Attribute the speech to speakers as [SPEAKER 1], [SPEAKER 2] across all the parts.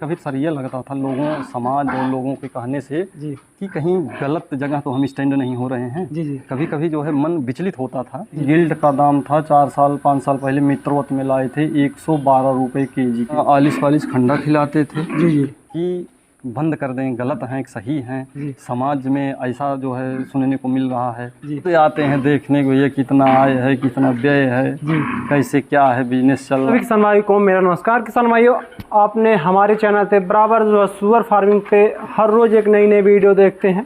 [SPEAKER 1] कभी सर ये लगता था लोगों समाज और लोगों के कहने से
[SPEAKER 2] जी
[SPEAKER 1] कि कहीं गलत जगह तो हम स्टैंड नहीं हो रहे हैं।
[SPEAKER 2] जी जी
[SPEAKER 1] कभी कभी जो है मन विचलित होता था। गिल्ड का दाम था 4 साल 5 साल पहले मित्रवत में लाए थे 112 रुपये केजी। आलिस वालिस खंडा खिलाते थे
[SPEAKER 2] जी जी
[SPEAKER 1] कि बंद कर दें, गलत हैं सही हैं।
[SPEAKER 2] जी
[SPEAKER 1] समाज में ऐसा जो है सुनने को मिल रहा है।
[SPEAKER 2] जी
[SPEAKER 1] तो आते हैं देखने को ये कितना आय है, कितना व्यय है,
[SPEAKER 2] जी।
[SPEAKER 1] कैसे क्या है बिजनेस चल रहा
[SPEAKER 2] सभी
[SPEAKER 1] है।
[SPEAKER 2] किसान भाइयों को मेरा नमस्कार। किसान भाइयों, आपने हमारे चैनल पे बराबर जो है सुअर फार्मिंग पे हर रोज़ एक नई वीडियो देखते हैं।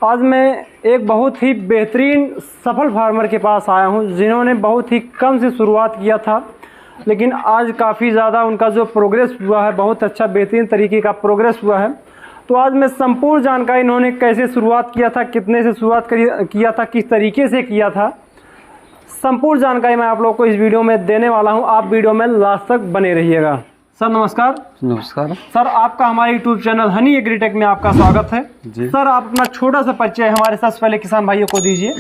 [SPEAKER 2] आज मैं एक बहुत ही बेहतरीन सफल फार्मर के पास आया हूं, जिन्होंने बहुत ही कम से शुरुआत किया था, लेकिन आज काफ़ी ज़्यादा उनका जो प्रोग्रेस हुआ है, बहुत अच्छा बेहतरीन तरीके का प्रोग्रेस हुआ है। तो आज मैं संपूर्ण जानकारी इन्होंने कैसे शुरुआत किया था, कितने से शुरुआत किया था, किस तरीके से किया था, संपूर्ण जानकारी मैं आप लोगों को इस वीडियो में देने वाला हूं। आप वीडियो में लास्ट तक बने रहिएगा। सर नमस्कार।
[SPEAKER 1] नमस्कार
[SPEAKER 2] सर, आपका हमारे यूट्यूब चैनल हनी एग्रीटेक में आपका स्वागत है
[SPEAKER 1] जी।
[SPEAKER 2] सर, आप अपना छोटा सा परिचय हमारे सबसे पहले किसान भाइयों को दीजिए।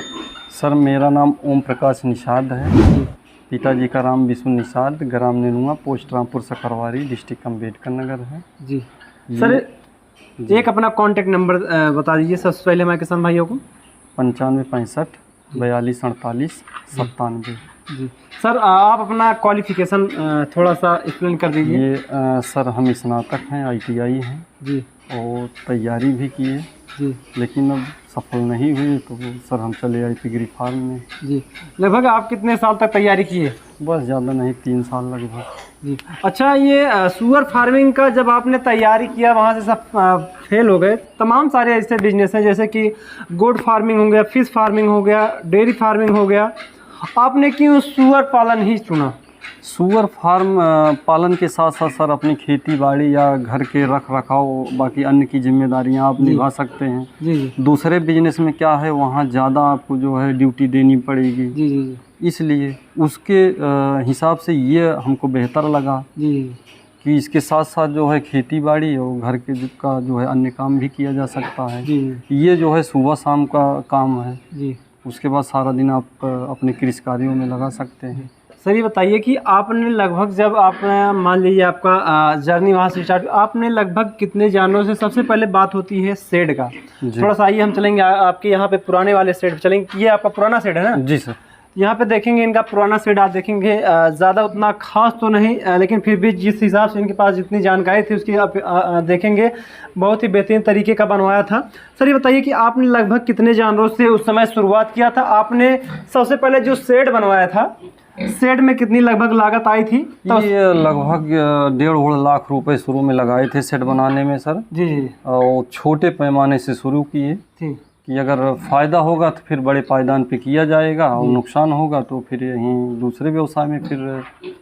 [SPEAKER 1] सर मेरा नाम ओम प्रकाश निषाद है। पिताजी का नाम विष्णु निषाद, ग्राम नेनुआ, पोस्ट रामपुर सकरवारी, डिस्ट्रिक्ट अम्बेडकर नगर है
[SPEAKER 2] जी। सर एक अपना कॉन्टेक्ट नंबर बता दीजिए सबसे पहले हमारे किसान भाइयों को।
[SPEAKER 1] 95 65 42 48 97।
[SPEAKER 2] जी सर, आप अपना क्वालिफिकेशन थोड़ा सा एक्सप्लेन कर दीजिए।
[SPEAKER 1] ये सर हम स्नातक हैं, ITI हैं
[SPEAKER 2] जी
[SPEAKER 1] और तैयारी भी किए,
[SPEAKER 2] जी
[SPEAKER 1] लेकिन अब सफल नहीं हुई तो सर हम चले आए पिगरी फार्म में।
[SPEAKER 2] जी। लगभग आप कितने साल तक तैयारी किए?
[SPEAKER 1] बस ज़्यादा नहीं, 3 साल लगभग।
[SPEAKER 2] जी। अच्छा, ये सुअर फार्मिंग का जब आपने तैयारी किया, वहाँ से सब फेल हो गए, तमाम सारे ऐसे बिजनेस हैं जैसे कि गोट फार्मिंग हो गया, फिश फार्मिंग हो गया, डेयरी फार्मिंग हो गया, आपने क्यों सुअर पालन ही चुना?
[SPEAKER 1] सुअर फार्म पालन के साथ साथ सर अपनी खेती बाड़ी या घर के रख रखाव बाकी अन्य की जिम्मेदारियां आप निभा सकते हैं।
[SPEAKER 2] जी जी
[SPEAKER 1] दूसरे बिजनेस में क्या है, वहाँ ज़्यादा आपको जो है ड्यूटी देनी पड़ेगी।
[SPEAKER 2] जी जी
[SPEAKER 1] इसलिए उसके हिसाब से ये हमको बेहतर लगा
[SPEAKER 2] जी
[SPEAKER 1] कि इसके साथ साथ जो है खेती बाड़ी और घर के का जो है अन्य काम भी किया जा सकता है।
[SPEAKER 2] जी
[SPEAKER 1] ये जो है सुबह शाम का काम है,
[SPEAKER 2] जी।
[SPEAKER 1] उसके बाद सारा दिन आप अपने कृषि कार्यों में लगा सकते हैं।
[SPEAKER 2] सर ये बताइए कि आपने लगभग जब आप मान लीजिए आपका जर्नी वहाँ से स्टार्ट, आपने लगभग कितने जानवरों से, सबसे पहले बात होती है शेड का। थोड़ा सा आइए हम चलेंगे आपके यहाँ पे पुराने वाले शेड पे चलेंगे। ये आपका पुराना शेड है ना? जी
[SPEAKER 1] सर।
[SPEAKER 2] यहाँ पे देखेंगे इनका पुराना शेड, आप देखेंगे ज़्यादा उतना खास तो नहीं, लेकिन फिर भी जिस हिसाब से इनके पास जितनी जानकारी थी उसकी आप देखेंगे बहुत ही बेहतरीन तरीके का बनवाया था। सर ये बताइए कि आपने लगभग कितने जानवरों से उस समय शुरुआत किया था? आपने सबसे पहले जो शेड बनवाया था, शेड में कितनी लगभग लागत आई थी?
[SPEAKER 1] तो ये लगभग 1.5 लाख रुपए शुरू में लगाए थे शेड बनाने में सर।
[SPEAKER 2] जी जी।
[SPEAKER 1] और छोटे पैमाने से शुरू किए
[SPEAKER 2] ठीक
[SPEAKER 1] कि अगर फ़ायदा होगा तो फिर बड़े पायदान पे किया जाएगा और नुकसान होगा तो फिर यहीं दूसरे व्यवसाय में फिर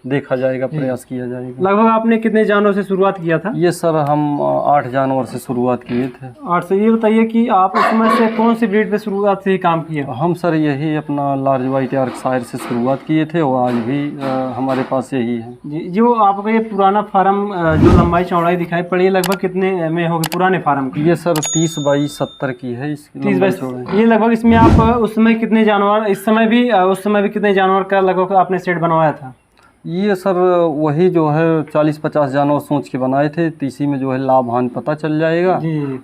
[SPEAKER 1] देखा जाएगा, प्रयास किया जाएगा।
[SPEAKER 2] लगभग आपने कितने जानवरों से शुरुआत किया था?
[SPEAKER 1] ये सर हम 8 जानवर से शुरुआत किए थे।
[SPEAKER 2] 8 से। ये बताइए कि आप उसमें से कौन सी ब्रीड पे शुरुआत से ही काम किया?
[SPEAKER 1] हम सर यही अपना लार्ज वाइट यॉर्कशायर से शुरुआत किए थे और आज भी हमारे पास यही है। जी।
[SPEAKER 2] जो आपका ये पुराना फार्म जो लंबाई चौड़ाई दिखाई पड़ी है, लगभग कितने में होगी पुराने फार्म की?
[SPEAKER 1] ये सर 30 बाई 70 की है। इसकी
[SPEAKER 2] 30 बाई। ये लगभग इसमें आप उस समय कितने जानवर, इस समय भी उस समय भी कितने जानवर का लगभग आपने सेट बनवाया था?
[SPEAKER 1] ये सर वही जो है 40-50 जानवर सोच के बनाए थे। इसी में जो है लाभ हानि पता चल जाएगा,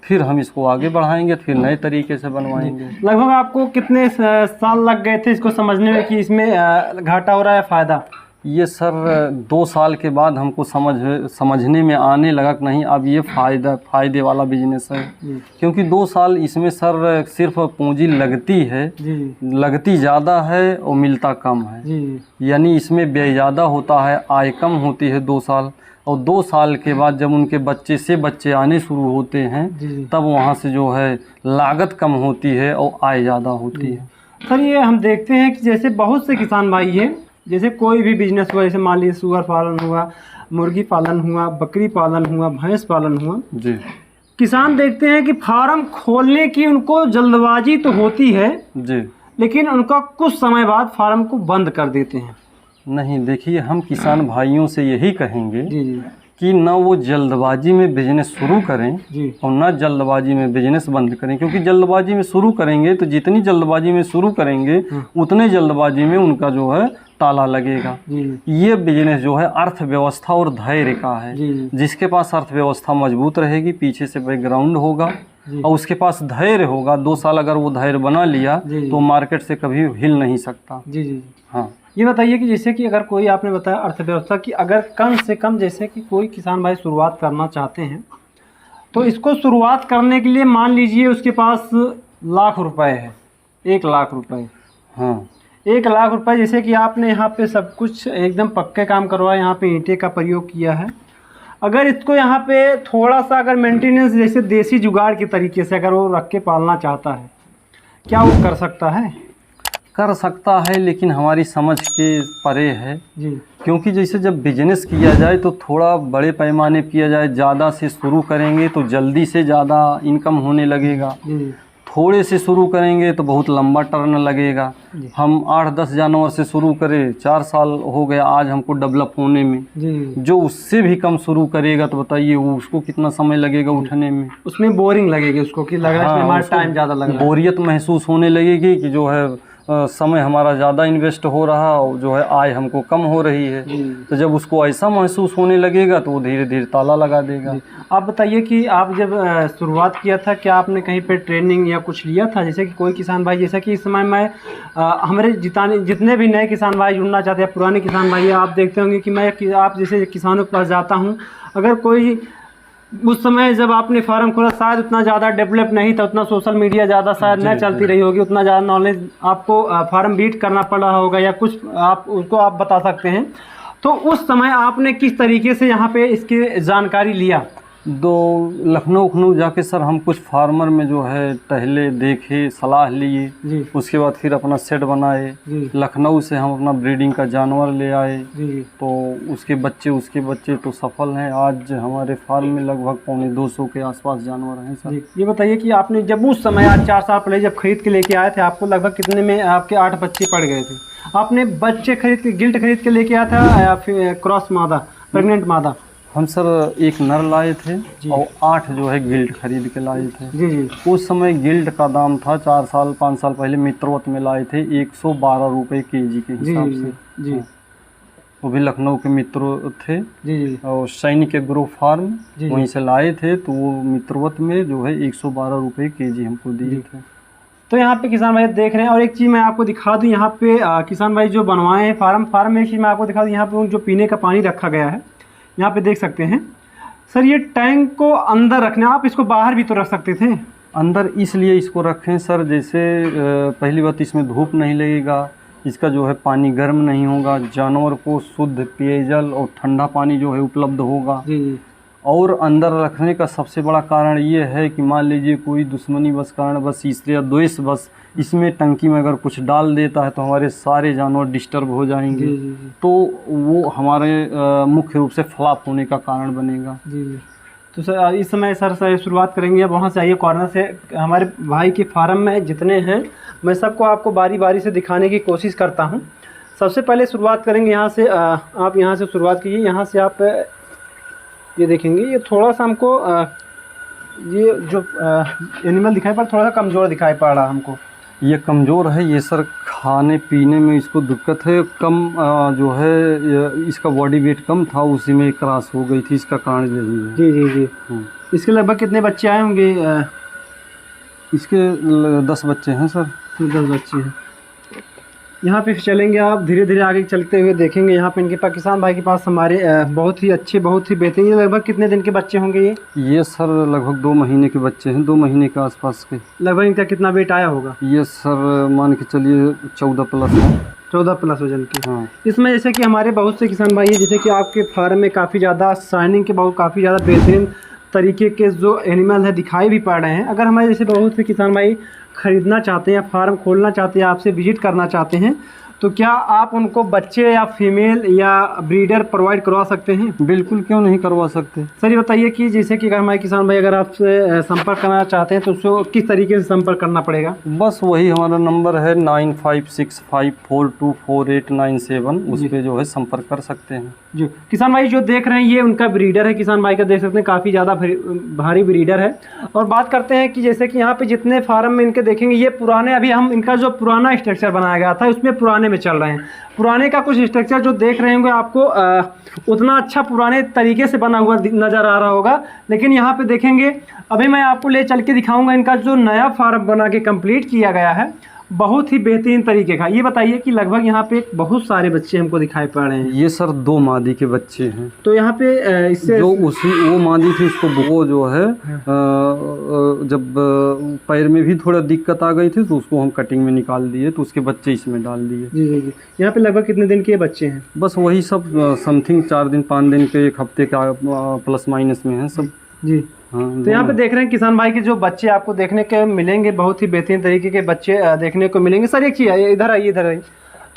[SPEAKER 1] फिर हम इसको आगे बढ़ाएंगे, फिर नए तरीके से बनवाएंगे।
[SPEAKER 2] लगभग आपको कितने साल लग गए थे इसको समझने में कि इसमें घाटा हो रहा है फायदा?
[SPEAKER 1] ये सर 2 साल के बाद हमको समझने में आने लगा कि नहीं अब ये फायदे वाला बिजनेस है। क्योंकि 2 साल इसमें सर सिर्फ पूंजी लगती है, लगती ज़्यादा है और मिलता कम है। यानी इसमें व्यय ज़्यादा होता है, आय कम होती है 2 साल। और 2 साल के बाद जब उनके बच्चे से बच्चे आने शुरू होते हैं तब वहाँ से जो है लागत कम होती है और आय ज़्यादा होती है।
[SPEAKER 2] सर ये हम देखते हैं कि जैसे बहुत से किसान भाई हैं, जैसे कोई भी बिजनेस हुआ, जैसे मान लीजिए सुअर पालन हुआ, मुर्गी पालन हुआ, बकरी पालन हुआ, भैंस पालन हुआ जी, किसान देखते हैं कि फार्म खोलने की उनको जल्दबाजी तो होती है जी, लेकिन उनका कुछ समय बाद फार्म को बंद कर देते हैं।
[SPEAKER 1] नहीं, देखिए हम किसान भाइयों से यही कहेंगे जी कि ना वो जल्दबाजी में बिजनेस शुरू करें
[SPEAKER 2] जी
[SPEAKER 1] और ना जल्दबाजी में बिजनेस बंद करें, क्योंकि जल्दबाजी में शुरू करेंगे तो जितनी जल्दबाजी में शुरू करेंगे उतने जल्दबाजी में उनका जो है ताला लगेगा।
[SPEAKER 2] जी
[SPEAKER 1] ये बिजनेस जो है अर्थव्यवस्था और धैर्य का है।
[SPEAKER 2] जी
[SPEAKER 1] जिसके पास अर्थव्यवस्था मजबूत रहेगी, पीछे से बैकग्राउंड होगा
[SPEAKER 2] जी
[SPEAKER 1] और उसके पास धैर्य होगा, 2 साल अगर वो धैर्य बना लिया
[SPEAKER 2] जी
[SPEAKER 1] तो मार्केट से कभी हिल नहीं सकता।
[SPEAKER 2] जी जी।
[SPEAKER 1] हाँ,
[SPEAKER 2] ये बताइए कि जैसे कि अगर कोई, आपने बताया अर्थव्यवस्था की, अगर कम से कम जैसे कि कोई किसान भाई शुरुआत करना चाहते हैं तो इसको शुरुआत करने के लिए मान लीजिए उसके पास लाख रुपए है, 1 लाख रुपए।
[SPEAKER 1] हाँ,
[SPEAKER 2] 1 लाख रुपए, जैसे कि आपने यहाँ पे सब कुछ एकदम पक्के काम करवाया, यहाँ पे ईंटें का प्रयोग किया है। अगर इसको यहाँ पे थोड़ा सा अगर मेंटेनेंस जैसे देसी जुगाड़ के तरीके से अगर वो रख के पालना चाहता है, क्या वो कर सकता है?
[SPEAKER 1] कर सकता है, लेकिन हमारी समझ के परे है।
[SPEAKER 2] जी
[SPEAKER 1] क्योंकि जैसे जब बिजनेस किया जाए तो थोड़ा बड़े पैमाने किया जाए, ज़्यादा से शुरू करेंगे तो जल्दी से ज़्यादा इनकम होने लगेगा।
[SPEAKER 2] जी
[SPEAKER 1] थोड़े से शुरू करेंगे तो बहुत लंबा टर्न लगेगा।
[SPEAKER 2] जी।
[SPEAKER 1] हम 8-10 जानवर से शुरू करें, 4 साल हो गया आज हमको डेवलप होने में।
[SPEAKER 2] जी।
[SPEAKER 1] जो उससे भी कम शुरू करेगा तो बताइए वो उसको कितना समय लगेगा उठने में।
[SPEAKER 2] उसमें बोरिंग लगेगी उसको, कि लग रहा है इसमें हमारा
[SPEAKER 1] उसको
[SPEAKER 2] टाइम ज़्यादा लग रहा है।
[SPEAKER 1] बोरियत महसूस होने लगेगी कि जो है समय हमारा ज़्यादा इन्वेस्ट हो रहा और जो है आय हमको कम हो रही है। तो जब उसको ऐसा महसूस होने लगेगा तो वो धीरे धीरे ताला लगा देगा।
[SPEAKER 2] आप बताइए कि आप जब शुरुआत किया था, क्या आपने कहीं पे ट्रेनिंग या कुछ लिया था? जैसे कि कोई किसान भाई, जैसे कि इस समय मैं हमारे जितने भी नए किसान भाई जुड़ना चाहते हैं, पुराने किसान भाई, आप देखते होंगे कि मैं आप जैसे किसानों के पास जाता हूँ, अगर कोई उस समय जब आपने फार्म खोला शायद उतना ज़्यादा डेवलप नहीं था, उतना सोशल मीडिया ज़्यादा शायद न चलती रही होगी, उतना ज़्यादा नॉलेज आपको फार्म बीट करना पड़ रहा होगा या कुछ आप उसको आप बता सकते हैं। तो उस समय आपने किस तरीके से यहाँ पे इसकी जानकारी लिया?
[SPEAKER 1] लखनऊ जाके सर हम कुछ फार्मर में जो है टहले, देखे, सलाह लिए।
[SPEAKER 2] जी
[SPEAKER 1] उसके बाद फिर अपना सेट बनाए।
[SPEAKER 2] जी
[SPEAKER 1] लखनऊ से हम अपना ब्रीडिंग का जानवर ले आए।
[SPEAKER 2] जी
[SPEAKER 1] तो उसके बच्चे तो सफल हैं। आज हमारे फार्म में लगभग 250 के आसपास जानवर हैं सर।
[SPEAKER 2] ये बताइए कि आपने जब उस समय आज 4 साल पहले जब खरीद के लेके आए थे, आपको लगभग कितने में आपके 8 बच्चे पड़ गए थे? आपने बच्चे खरीद के, गिल्ट खरीद के लेके आया था या फिर क्रॉस मादा, प्रेग्नेंट मादा?
[SPEAKER 1] हम सर एक नर लाए थे और 8 जो है गिल्ट खरीद के लाए थे।
[SPEAKER 2] जी जी।
[SPEAKER 1] उस समय गिल्ट का दाम था 4-5 साल पहले मित्रवत में लाए थे 112 रुपये केजी के हिसाब से।
[SPEAKER 2] जी।
[SPEAKER 1] वो भी लखनऊ के मित्र थे।
[SPEAKER 2] जी जी।
[SPEAKER 1] और सैनिक एग्रो फार्म वहीं से लाए थे, तो वो मित्रवत में जो है 112 रुपये केजी हमको दिए थे।
[SPEAKER 2] तो यहाँ पे किसान भाई देख रहे हैं। और एक चीज़ मैं आपको दिखा दूँ, यहाँ पे किसान भाई जो बनवाए हैं फार्म में, एक चीज़ मैं आपको दिखा दूँ, यहाँ पे जो पीने का पानी रखा गया है, यहाँ पे देख सकते हैं सर। ये टैंक को अंदर रखना, आप इसको बाहर भी तो रख सकते थे।
[SPEAKER 1] अंदर इसलिए इसको रखें सर, जैसे पहली बात इसमें धूप नहीं लगेगा, इसका जो है पानी गर्म नहीं होगा, जानवर को शुद्ध पेयजल और ठंडा पानी जो है उपलब्ध होगा।
[SPEAKER 2] जी।
[SPEAKER 1] और अंदर रखने का सबसे बड़ा कारण ये है कि मान लीजिए कोई दुश्मनी बस कारण बस ईर्ष्या द्वेष बस इसमें टंकी में अगर कुछ डाल देता है तो हमारे सारे जानवर डिस्टर्ब हो जाएंगे।
[SPEAKER 2] जी, जी, जी।
[SPEAKER 1] तो वो हमारे मुख्य रूप से फ्लॉप होने का कारण बनेगा।
[SPEAKER 2] जी जी। तो सर इस समय सर शुरुआत करेंगे। अब वहाँ से आइए, कॉर्नर से हमारे भाई के फार्म में जितने हैं मैं सबको आपको बारी बारी से दिखाने की कोशिश करता हूँ। सबसे पहले शुरुआत करेंगे यहाँ से। आप यहाँ से शुरुआत कीजिए। यहाँ से आप ये देखेंगे, ये थोड़ा सा हमको ये जो एनिमल दिखाई पड़ थोड़ा सा कमज़ोर दिखाई पड़ रहा हमको।
[SPEAKER 1] ये कमज़ोर है, ये सर खाने पीने में इसको दिक्कत है, कम जो है इसका बॉडी वेट कम था, उसी में क्रॉस हो गई थी, इसका कारण यही है।
[SPEAKER 2] जी जी जी। इसके लगभग कितने बच्चे आए होंगे?
[SPEAKER 1] इसके 10 बच्चे हैं सर।
[SPEAKER 2] 10 बच्चे हैं। यहाँ पे चलेंगे, आप धीरे धीरे आगे चलते हुए देखेंगे। यहाँ पे इनके पाकिस्तान भाई के पास हमारे बहुत ही अच्छे, बहुत ही बेहतरीन। ये लगभग कितने दिन के बच्चे होंगे ये?
[SPEAKER 1] सर लगभग 2 महीने के बच्चे हैं, 2 महीने के आसपास के।
[SPEAKER 2] लगभग इनका कितना वेट आया होगा?
[SPEAKER 1] ये सर मान के चलिए 14 प्लस है।
[SPEAKER 2] 14 प्लस वजन के।
[SPEAKER 1] हाँ।
[SPEAKER 2] इसमें जैसे कि हमारे बहुत से किसान भाई हैं, जैसे कि आपके फार्म में काफ़ी ज़्यादा शाइनिंग के बहुत काफ़ी ज़्यादा बेहतरीन तरीके के जो एनिमल है दिखाई भी पड़ रहे हैं। अगर हमारे जैसे बहुत से किसान भाई ख़रीदना चाहते हैं या फार्म खोलना चाहते हैं, आपसे विजिट करना चाहते हैं, तो क्या आप उनको बच्चे या फीमेल या ब्रीडर प्रोवाइड करवा सकते हैं?
[SPEAKER 1] बिल्कुल, क्यों नहीं करवा सकते।
[SPEAKER 2] सर ये बताइए कि जैसे कि अगर हमारे किसान भाई अगर आपसे संपर्क करना चाहते हैं तो उसको किस तरीके से संपर्क करना पड़ेगा?
[SPEAKER 1] बस वही हमारा नंबर है 9565424897, उस पर जो है संपर्क कर सकते हैं।
[SPEAKER 2] जो किसान भाई जो देख रहे हैं ये उनका ब्रीडर है, किसान भाई का देख सकते हैं काफ़ी ज़्यादा भारी ब्रीडर है। और बात करते हैं कि जैसे कि यहाँ पे जितने फार्म में इनके देखेंगे ये पुराने, अभी हम इनका जो पुराना स्ट्रक्चर बनाया गया था उसमें पुराने में चल रहे हैं। पुराने का कुछ स्ट्रक्चर जो देख रहे होंगे आपको उतना अच्छा पुराने तरीके से बना हुआ नज़र आ रहा होगा, लेकिन यहाँ पे देखेंगे अभी मैं आपको ले चल के दिखाऊंगा इनका जो नया फार्म बना के कंप्लीट किया गया है, बहुत ही बेहतरीन तरीके का। ये बताइए कि लगभग यहाँ पे बहुत सारे बच्चे हमको दिखाई पड़ रहे हैं।
[SPEAKER 1] ये सर 2 मादी के बच्चे हैं।
[SPEAKER 2] तो यहाँ पे इससे
[SPEAKER 1] जो वो मादी थी उसको वो जो है जब पैर में भी थोड़ा दिक्कत आ गई थी तो उसको हम कटिंग में निकाल दिए, तो उसके बच्चे इसमें डाल दिए।
[SPEAKER 2] जी जी जी। यहाँ पे लगभग कितने दिन के बच्चे हैं?
[SPEAKER 1] बस वही सब समथिंग 4 दिन 5 दिन के, 1 हफ्ते का प्लस माइनस में है सब।
[SPEAKER 2] जी
[SPEAKER 1] हाँ,
[SPEAKER 2] तो यहाँ पे देख रहे हैं किसान भाई के जो बच्चे आपको देखने के मिलेंगे, बहुत ही बेहतरीन तरीके के बच्चे देखने को मिलेंगे। सर एक चीज़ है, इधर आइए, इधर आइए,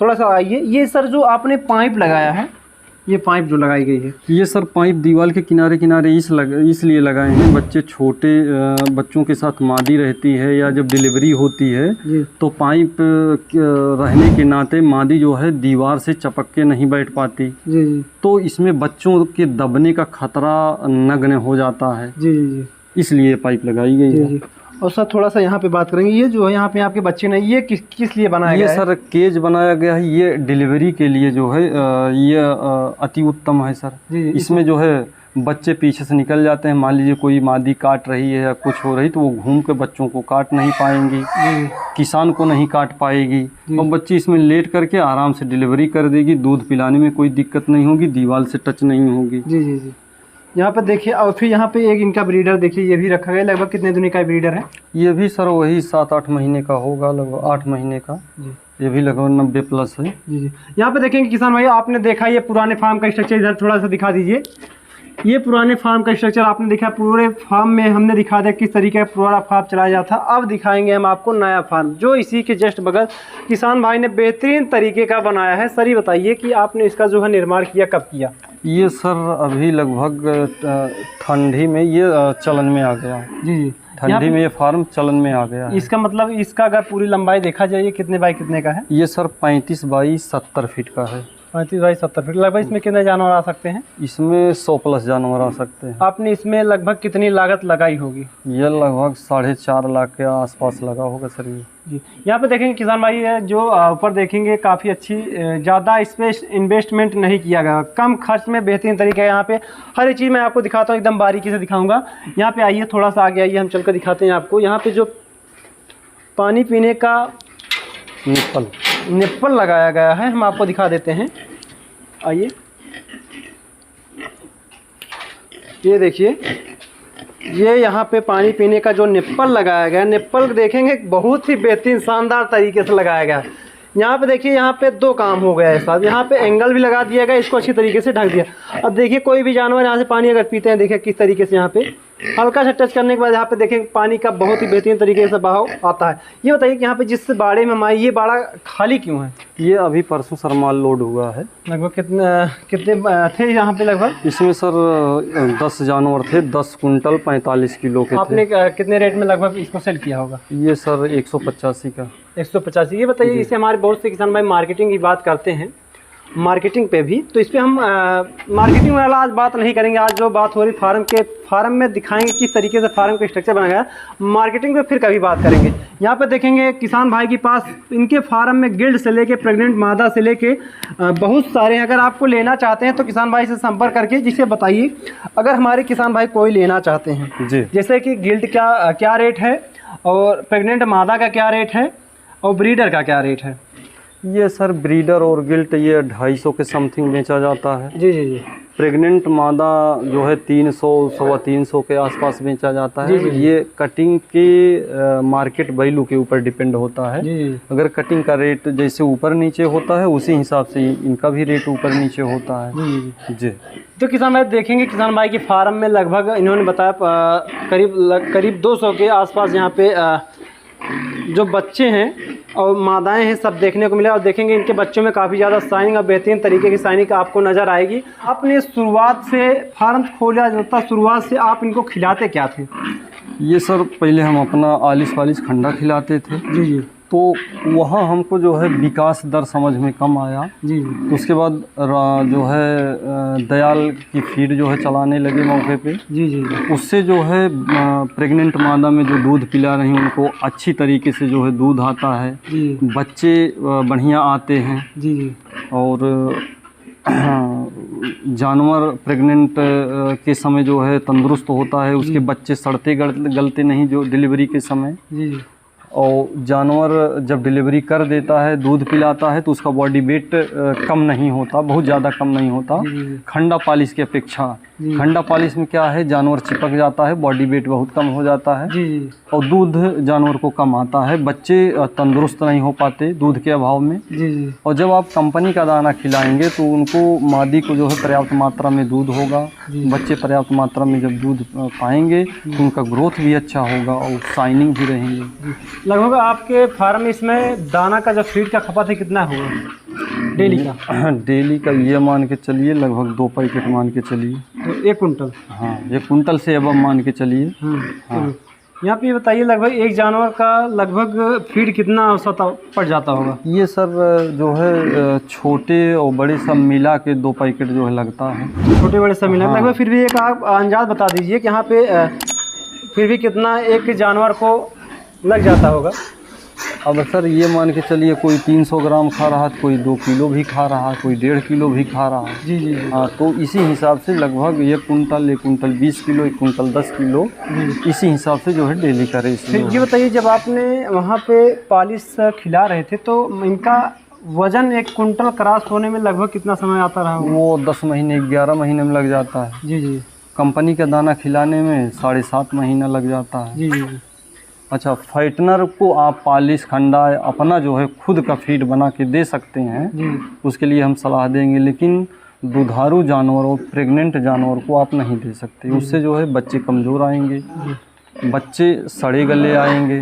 [SPEAKER 2] थोड़ा सा आइए। ये सर जो आपने पाइप लगाया है, ये पाइप जो लगाई गई है,
[SPEAKER 1] ये सर पाइप दीवार के किनारे किनारे इसलिए लगाए हैं, बच्चे छोटे बच्चों के साथ मादी रहती है या जब डिलीवरी होती है तो पाइप रहने के नाते मादी जो है दीवार से चपक के नहीं बैठ पाती।
[SPEAKER 2] जी जी।
[SPEAKER 1] तो इसमें बच्चों के दबने का खतरा नगण्य हो जाता है।
[SPEAKER 2] जी जी जी।
[SPEAKER 1] इसलिए पाइप लगाई गई है।
[SPEAKER 2] जी। और सर थोड़ा सा यहाँ पे बात करेंगे, ये जो है यहाँ पे आपके बच्चे ने ये किस लिए बनाया गया है?
[SPEAKER 1] ये सर केज बनाया गया है, ये डिलीवरी के लिए जो है ये अति उत्तम है सर।
[SPEAKER 2] जी।
[SPEAKER 1] इसमें जो है बच्चे पीछे से निकल जाते हैं, मान लीजिए कोई मादी काट रही है या कुछ हो रही तो वो घूम के बच्चों को काट नहीं पाएंगी, किसान को नहीं काट पाएगी, और बच्ची इसमें लेट करके आराम से डिलीवरी कर देगी। दूध पिलाने में कोई दिक्कत नहीं होगी, दीवार से टच नहीं होगी।
[SPEAKER 2] जी जी जी। यहाँ पर देखिए, और फिर यहाँ पे एक इनका ब्रीडर देखिए, ये भी रखा गया। लगभग कितने दिन का ब्रीडर है?
[SPEAKER 1] ये भी सर वही 7-8 महीने का होगा, लगभग 8 महीने का।
[SPEAKER 2] जी।
[SPEAKER 1] ये भी लगभग 90 प्लस है।
[SPEAKER 2] जी जी। यहाँ पे देखेंगे किसान भाई, आपने देखा ये पुराने फार्म का स्ट्रक्चर, इधर थोड़ा सा दिखा दीजिए। ये पुराने फार्म का स्ट्रक्चर आपने देखा, पूरे फार्म में हमने दिखा दिया किस तरीके का पुराना फार्म चलाया जाता था। अब दिखाएंगे हम आपको नया फार्म जो इसी के जस्ट बगल किसान भाई ने बेहतरीन तरीके का बनाया है। सर ये बताइए कि आपने इसका जो है निर्माण किया, कब किया?
[SPEAKER 1] ये सर अभी लगभग ठंडी में ये चलन में आ गया।
[SPEAKER 2] जी जी।
[SPEAKER 1] ठंडी में ये फार्म चलन में आ गया है।
[SPEAKER 2] इसका मतलब इसका अगर पूरी लंबाई देखा जाए ये कितने बाई कितने का है?
[SPEAKER 1] ये सर 35 बाई 70 फीट का है।
[SPEAKER 2] 35 बाई 70 फीट। लगभग इसमें कितने जानवर आ सकते हैं?
[SPEAKER 1] इसमें 100 प्लस जानवर आ सकते हैं।
[SPEAKER 2] आपने इसमें लगभग कितनी लागत लगाई होगी?
[SPEAKER 1] ये लगभग 4.5 लाख के आसपास लगा होगा सर ये।
[SPEAKER 2] जी। यहाँ पे देखेंगे किसान भाई जो ऊपर देखेंगे काफ़ी अच्छी, ज़्यादा इस पर इन्वेस्टमेंट नहीं किया गया, कम खर्च में बेहतरीन तरीके। यहाँ पे हर एक चीज़ मैं आपको दिखाता हूँ, एकदम बारीकी से दिखाऊंगा। यहाँ पे आइए, थोड़ा सा आगे आइए, हम चल कर दिखाते हैं आपको। यहाँ पे जो पानी पीने का निप्पल लगाया गया है, हम आपको दिखा देते हैं। आइए, ये देखिए, ये यहाँ पे पानी पीने का जो निप्पल लगाया गया है, निप्पल देखेंगे बहुत ही बेहतरीन शानदार तरीके से लगाया गया है। यहाँ पे देखिए, यहाँ पे 2 काम हो गया है साहब। यहाँ पे एंगल भी लगा दिया गया, इसको अच्छी तरीके से ढक दिया। अब देखिए कोई भी जानवर यहाँ से पानी अगर पीते हैं, देखिए किस तरीके से यहाँ पे हल्का सा टच करने के बाद यहाँ पे देखें पानी का बहुत ही बेहतरीन तरीके से बहाव आता है। ये बताइए कि यहाँ पे जिस बाड़े में हमारी ये बाड़ा खाली क्यों है?
[SPEAKER 1] ये अभी परसों सर माल लोड हुआ है।
[SPEAKER 2] लगभग कितने थे यहाँ पे? लगभग
[SPEAKER 1] इसमें सर 10 जानवर थे, 10 कुंटल 45 किलो के।
[SPEAKER 2] आपने कितने रेट में लगभग इसको सेल किया होगा?
[SPEAKER 1] ये सर 185 का।
[SPEAKER 2] 185। ये बताइए, इससे हमारे बहुत से किसान भाई मार्केटिंग की बात करते हैं, मार्केटिंग पे भी, तो इस पर हम मार्केटिंग वाला आज बात नहीं करेंगे। आज जो बात हो रही फार्म में दिखाएंगे किस तरीके से फार्म का स्ट्रक्चर बनाया गया। मार्केटिंग पे फिर कभी बात करेंगे। यहाँ पे देखेंगे किसान भाई के पास इनके फार्म में गिल्ड से लेके प्रेग्नेंट मादा से लेके बहुत सारे हैं। अगर आपको लेना चाहते हैं तो किसान भाई से संपर्क करके जिसे बताइए, अगर हमारे किसान भाई कोई लेना चाहते हैं जी, जैसे कि गिल्ड क्या रेट है, और प्रेग्नेंट मादा का क्या रेट है, और ब्रीडर का क्या रेट है?
[SPEAKER 1] ये सर ब्रीडर और गिल्ट ये 250 के समथिंग बेचा जाता है।
[SPEAKER 2] जी जी जी।
[SPEAKER 1] प्रेग्नेंट मादा जो है 300-325 के आसपास बेचा जाता है।
[SPEAKER 2] जी जी।
[SPEAKER 1] ये कटिंग के मार्केट वैल्यू के ऊपर डिपेंड होता है।
[SPEAKER 2] जी।
[SPEAKER 1] अगर कटिंग का रेट जैसे ऊपर नीचे होता है उसी हिसाब से इनका भी रेट ऊपर नीचे होता है।
[SPEAKER 2] जी
[SPEAKER 1] जी।
[SPEAKER 2] तो किसान भाई देखेंगे, किसान भाई के फार्म में लगभग इन्होंने बताया करीब 200 के आसपास यहाँ पे जो बच्चे हैं और मादाएं हैं, सब देखने को मिला। और देखेंगे इनके बच्चों में काफ़ी ज़्यादा शाइनिंग और बेहतरीन तरीके की शाइनिंग आपको नज़र आएगी। आपने शुरुआत से फार्म खोला जाता, शुरुआत से आप इनको खिलाते क्या थे?
[SPEAKER 1] ये सर पहले हम अपना आलिस वालिस खंडा खिलाते थे।
[SPEAKER 2] जी जी।
[SPEAKER 1] तो वहाँ हमको जो है विकास दर समझ में कम आया।
[SPEAKER 2] जी।
[SPEAKER 1] तो उसके बाद जो है दयाल की फीड जो है चलाने लगे मौके पे।
[SPEAKER 2] जी जी।
[SPEAKER 1] उससे जो है प्रेग्नेंट मादा में जो दूध पिला रही उनको अच्छी तरीके से जो है दूध आता है।
[SPEAKER 2] जी।
[SPEAKER 1] बच्चे बढ़िया आते हैं।
[SPEAKER 2] जी जी।
[SPEAKER 1] और जानवर प्रेग्नेंट के समय जो है तंदुरुस्त होता है, उसके बच्चे सड़ते गलते नहीं जो डिलीवरी के समय।
[SPEAKER 2] जी जी।
[SPEAKER 1] और जानवर जब डिलीवरी कर देता है, दूध पिलाता है, तो उसका बॉडी वेट कम नहीं होता, बहुत ज़्यादा कम नहीं होता खंडा पालिश की अपेक्षा। खंडा पालिश में क्या है, जानवर चिपक जाता है, बॉडी वेट बहुत कम हो जाता है।
[SPEAKER 2] जी।
[SPEAKER 1] और दूध जानवर को कम आता है, बच्चे तंदुरुस्त नहीं हो पाते दूध के अभाव में।
[SPEAKER 2] जी जी।
[SPEAKER 1] और जब आप कंपनी का दाना खिलाएंगे तो उनको मादी को जो है पर्याप्त मात्रा में दूध होगा, बच्चे पर्याप्त मात्रा में जब दूध पाएंगे तो उनका ग्रोथ भी अच्छा होगा और शाइनिंग भी रहेंगे।
[SPEAKER 2] लगभग आपके फार्म में इसमें दाना का जो फीड का खपत है कितना होगा डेली का?
[SPEAKER 1] डेली का ये मान के चलिए लगभग 2 पैकेट मान के चलिए।
[SPEAKER 2] तो 1 कुंटल?
[SPEAKER 1] हाँ, 1 कुंटल से अब मान के चलिए। हाँ।
[SPEAKER 2] यहाँ पे बताइए लगभग एक जानवर का लगभग फीड कितना औसत पड़ जाता होगा?
[SPEAKER 1] ये सर जो है छोटे और बड़े सब मिला के 2 पैकेट जो है लगता है।
[SPEAKER 2] छोटे बड़े सब मिला के लगभग फिर भी एक आप अंदाज बता दीजिए कि यहाँ पे फिर भी कितना एक जानवर को लग जाता होगा?
[SPEAKER 1] अब सर ये मान के चलिए कोई 300 ग्राम खा रहा है, कोई 2 किलो भी खा रहा है, कोई 1.5 किलो भी खा रहा है।
[SPEAKER 2] जी जी।
[SPEAKER 1] हाँ, तो इसी हिसाब से लगभग 1 कुंटल 20 किलो, 1 कुंटल 10 किलो, इसी हिसाब से जो है डेली का रेस।
[SPEAKER 2] फिर ये बताइए जब आपने वहाँ पे पालिश खिला रहे थे तो इनका वजन 1 कुंटल क्रॉस होने में लगभग कितना समय आता रहा?
[SPEAKER 1] वो 10 महीने 11 महीने में लग जाता है।
[SPEAKER 2] जी जी।
[SPEAKER 1] कंपनी का दाना खिलाने में 7.5 महीना लग जाता है।
[SPEAKER 2] जी जी।
[SPEAKER 1] अच्छा, फाइटनर को आप पालिश खंडा अपना जो है खुद का फीड बना के दे सकते हैं
[SPEAKER 2] जी।
[SPEAKER 1] उसके लिए हम सलाह देंगे, लेकिन दुधारू जानवर और प्रेग्नेंट जानवर को आप नहीं दे सकते। उससे जो है बच्चे कमज़ोर आएंगे, बच्चे सड़े गले आएंगे,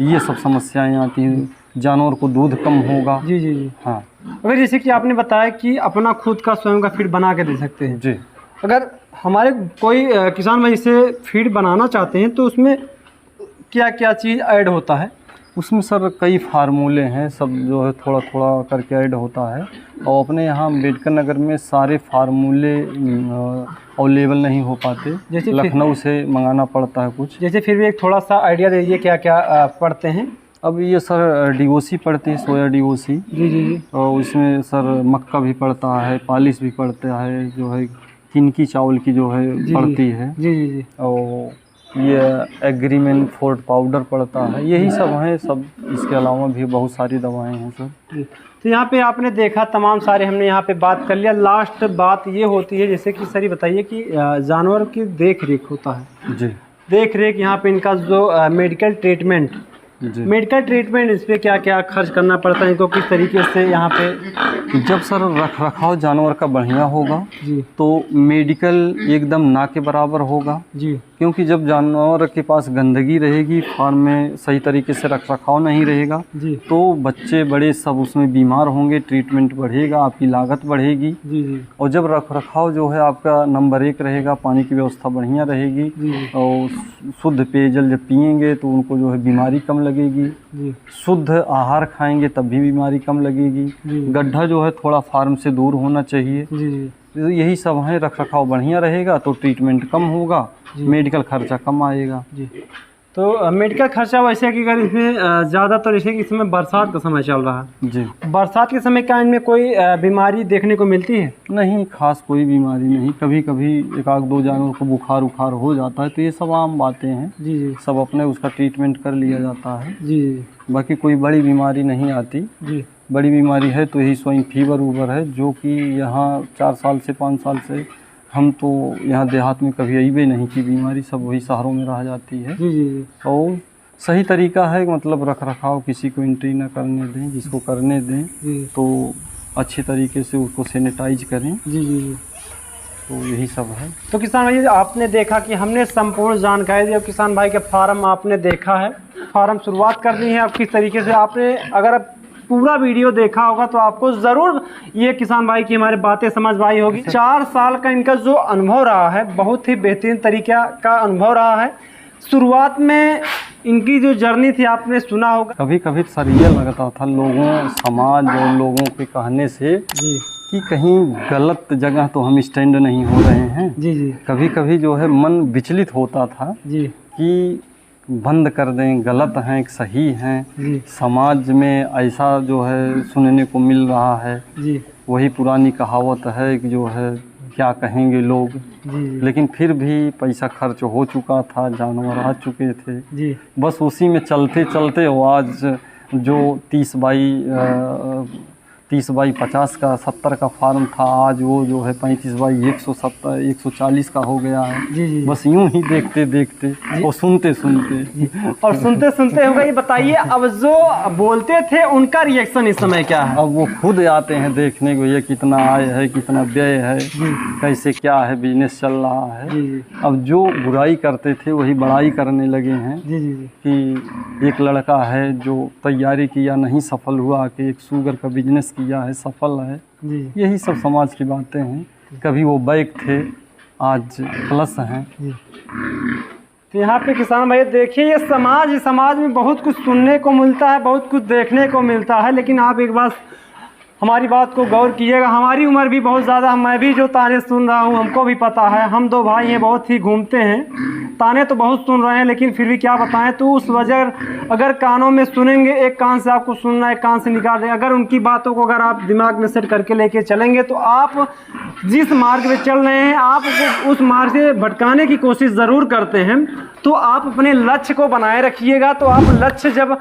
[SPEAKER 1] ये सब समस्याएं आती हैं, जानवर को दूध कम होगा।
[SPEAKER 2] जी जी जी।
[SPEAKER 1] हाँ।
[SPEAKER 2] अगर जैसे कि आपने बताया कि अपना खुद का स्वयं का फीड बना के दे सकते हैं
[SPEAKER 1] जी।
[SPEAKER 2] अगर हमारे कोई किसान भाई से फीड बनाना चाहते हैं तो उसमें क्या क्या चीज़ ऐड होता है?
[SPEAKER 1] उसमें सर कई फार्मूले हैं, सब जो है थोड़ा थोड़ा करके ऐड होता है। और अपने यहाँ अम्बेडकर नगर में सारे फार्मूले अवेलेबल नहीं हो पाते,
[SPEAKER 2] जैसे
[SPEAKER 1] लखनऊ से मंगाना पड़ता है कुछ।
[SPEAKER 2] जैसे फिर भी एक थोड़ा सा आइडिया दीजिए क्या क्या पढ़ते हैं?
[SPEAKER 1] अब ये सर DOC पड़ती है, सोया DOC।
[SPEAKER 2] जी जी जी।
[SPEAKER 1] और इसमें सर मक्का भी पड़ता है, पालिश भी पड़ता है, जो है किनकी चावल की जो है पड़ती है।
[SPEAKER 2] जी जी जी।
[SPEAKER 1] और ये एग्रीमेंट फोर्ट पाउडर पड़ता है, यही सब हैं। सब इसके अलावा भी बहुत सारी दवाएं हैं सर।
[SPEAKER 2] जी। तो यहाँ पे आपने देखा तमाम सारे हमने यहाँ पे बात कर लिया। लास्ट बात ये होती है जैसे कि सर ये बताइए कि जानवर की देख रेख होता है।
[SPEAKER 1] जी।
[SPEAKER 2] देख रेख यहाँ पे इनका जो मेडिकल ट्रीटमेंट, मेडिकल ट्रीटमेंट इस पर क्या क्या खर्च करना पड़ता है इनको, किस तरीके से यहाँ पे?
[SPEAKER 1] जब सर रख रखाव जानवर का बढ़िया होगा
[SPEAKER 2] जी
[SPEAKER 1] तो मेडिकल एकदम ना के बराबर होगा।
[SPEAKER 2] जी।
[SPEAKER 1] क्योंकि जब जानवर के पास गंदगी रहेगी, फार्म में सही तरीके से रख रखाव नहीं रहेगा,
[SPEAKER 2] जी
[SPEAKER 1] तो बच्चे बड़े सब उसमें बीमार होंगे, ट्रीटमेंट बढ़ेगा, आपकी लागत बढ़ेगी।
[SPEAKER 2] जी जी।
[SPEAKER 1] और जब रख रखाव जो है आपका नंबर 1 रहेगा, पानी की व्यवस्था बढ़िया रहेगी
[SPEAKER 2] जी
[SPEAKER 1] और शुद्ध पेयजल जब पिएंगे तो उनको जो है बीमारी कम लगेगी।
[SPEAKER 2] जी।
[SPEAKER 1] शुद्ध आहार खाएंगे तब भी बीमारी कम लगेगी। गड्ढा जो है थोड़ा फार्म से दूर होना चाहिए।
[SPEAKER 2] जी।
[SPEAKER 1] यही सब है, रख रखाव बढ़िया रहेगा तो ट्रीटमेंट कम होगा, मेडिकल खर्चा कम आएगा।
[SPEAKER 2] जी। तो मेडिकल खर्चा वैसे कि अगर इसमें ज़्यादातर जैसे कि इसमें बरसात का समय चल रहा है
[SPEAKER 1] जी,
[SPEAKER 2] बरसात के समय क्या इनमें कोई बीमारी देखने को मिलती है?
[SPEAKER 1] नहीं, खास कोई बीमारी नहीं। कभी कभी 1-2 जानवर को बुखार उखार हो जाता है, तो ये सब आम बातें हैं।
[SPEAKER 2] जी जी।
[SPEAKER 1] सब अपने उसका ट्रीटमेंट कर लिया जाता है।
[SPEAKER 2] जी।
[SPEAKER 1] बाकी कोई बड़ी बीमारी नहीं आती।
[SPEAKER 2] जी।
[SPEAKER 1] बड़ी बीमारी है तो यही स्वाइन फीवर ऊबर है, जो कि यहाँ 4 साल से 5 साल से हम तो यहाँ देहात में कभी आई भी नहीं की बीमारी, सब वही शहरों में रह जाती है।
[SPEAKER 2] जी जी।
[SPEAKER 1] और सही तरीका है, मतलब रख रखाव किसी को एंट्री ना करने दें, जिसको करने दें
[SPEAKER 2] जी।
[SPEAKER 1] तो अच्छी तरीके से उसको सैनिटाइज करें।
[SPEAKER 2] जी जी।
[SPEAKER 1] तो यही सब है।
[SPEAKER 2] तो किसान भाई आपने देखा कि हमने संपूर्ण जानकारी दी और किसान भाई के फार्म आपने देखा है, फार्म शुरुआत कर दी है। अब किस तरीके से आपने अगर पूरा वीडियो देखा होगा तो आपको ज़रूर ये किसान भाई की हमारी बातें समझ आई होगी। 4 साल का इनका जो अनुभव रहा है बहुत ही बेहतरीन तरीका का अनुभव रहा है। शुरुआत में इनकी जो जर्नी थी आपने सुना होगा।
[SPEAKER 1] कभी कभी सर ये लगता था लोगों समाज और लोगों के कहने से
[SPEAKER 2] जी
[SPEAKER 1] कि कहीं गलत जगह तो हम स्टैंड नहीं हो रहे हैं।
[SPEAKER 2] जी जी
[SPEAKER 1] कभी कभी जो है मन विचलित होता था
[SPEAKER 2] जी
[SPEAKER 1] कि बंद कर दें, गलत हैं कि सही हैं।
[SPEAKER 2] जी
[SPEAKER 1] समाज में ऐसा जो है सुनने को मिल रहा है,
[SPEAKER 2] जी
[SPEAKER 1] वही पुरानी कहावत है कि जो है क्या कहेंगे लोग।
[SPEAKER 2] जी
[SPEAKER 1] लेकिन फिर भी पैसा खर्च हो चुका था, जानवर आ चुके थे,
[SPEAKER 2] जी
[SPEAKER 1] बस उसी में चलते चलते वो आज जो 30 बाई 50 का 70 का फार्म था, आज वो जो है 35 बाई 170 140 का हो गया है।
[SPEAKER 2] जी जी
[SPEAKER 1] बस यूं ही देखते देखते और सुनते सुनते
[SPEAKER 2] और सुनते सुनते होगा। ये बताइए अब जो बोलते थे उनका रिएक्शन इस समय क्या है?
[SPEAKER 1] अब वो खुद आते हैं देखने को, ये कितना आय है, कितना व्यय है, कैसे क्या है, बिजनेस चल रहा है।
[SPEAKER 2] जी जी
[SPEAKER 1] अब जो बुराई करते थे वही बड़ाई करने लगे हैं
[SPEAKER 2] जी जी जी
[SPEAKER 1] कि एक लड़का है जो तैयारी किया नहीं सफल हुआ, कि एक शुगर का बिजनेस किया है सफल है।
[SPEAKER 2] जी
[SPEAKER 1] यही सब समाज की बातें हैं। कभी वो बैक थे, आज प्लस हैं।
[SPEAKER 2] जी। तो यहाँ पे किसान भाई देखिए ये समाज में बहुत कुछ सुनने को मिलता है, बहुत कुछ देखने को मिलता है। लेकिन आप एक बार हमारी बात को गौर कीजिएगा। हमारी उम्र भी बहुत ज़्यादा, मैं भी जो ताने सुन रहा हूँ हमको भी पता है। हम 2 भाई हैं, बहुत ही घूमते हैं, ताने तो बहुत सुन रहे हैं, लेकिन फिर भी क्या बताएं। तो उस वजह अगर कानों में सुनेंगे, एक कान से आपको सुनना है, एक कान से निकाल दें। अगर उनकी बातों को अगर आप दिमाग में सेट करके लेके चलेंगे तो आप जिस मार्ग पे चल रहे हैं आप उस मार्ग से भटकाने की कोशिश ज़रूर करते हैं। तो आप अपने लक्ष्य को बनाए रखिएगा। तो आप लक्ष्य जब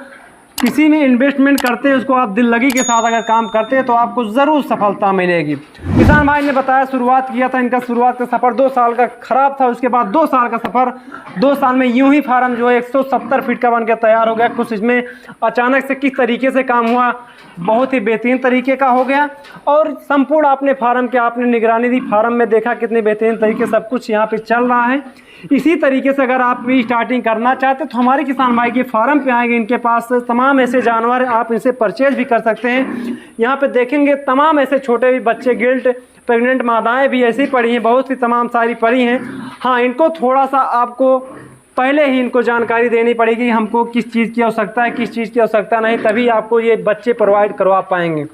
[SPEAKER 2] किसी में इन्वेस्टमेंट करते हैं, उसको आप दिल लगी के साथ अगर काम करते हैं तो आपको ज़रूर सफलता मिलेगी। किसान भाई ने बताया शुरुआत किया था, इनका शुरुआत का सफ़र 2 साल का ख़राब था। उसके बाद 2 साल का सफ़र, 2 साल में यूं ही फार्म जो है 170 फीट का बन के तैयार हो गया। कुछ इसमें अचानक से किस तरीके से काम हुआ, बहुत ही बेहतरीन तरीके का हो गया। और संपूर्ण आपने फार्म के आपने निगरानी दी, फार्म में देखा कितने बेहतरीन तरीके सब कुछ यहाँ पे चल रहा है। इसी तरीके से अगर आप भी स्टार्टिंग करना चाहते तो हमारे किसान भाई के फार्म पे आएंगे। इनके पास तमाम ऐसे जानवर आप इनसे परचेज भी कर सकते हैं। यहाँ पे देखेंगे तमाम ऐसे छोटे भी बच्चे, गिल्ट प्रेग्नेंट मादाएं भी ऐसी पड़ी हैं, बहुत सी तमाम सारी पड़ी हैं। हाँ, इनको थोड़ा सा आपको पहले ही इनको जानकारी देनी पड़ेगी हमको किस चीज़ की आवश्यकता है, किस चीज़ की आवश्यकता नहीं, तभी आपको ये बच्चे प्रोवाइड करवा पाएंगे।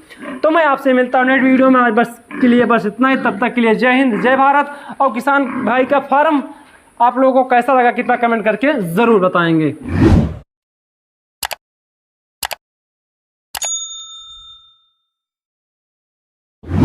[SPEAKER 2] तो मैं आपसे मिलता हूँ नेक्स्ट वीडियो में। आज बस के लिए बस इतना ही। तब तक के लिए जय हिंद, जय भारत। और किसान भाई का फार्म आप लोगों को कैसा लगा कृपया कमेंट करके ज़रूर बताएंगे।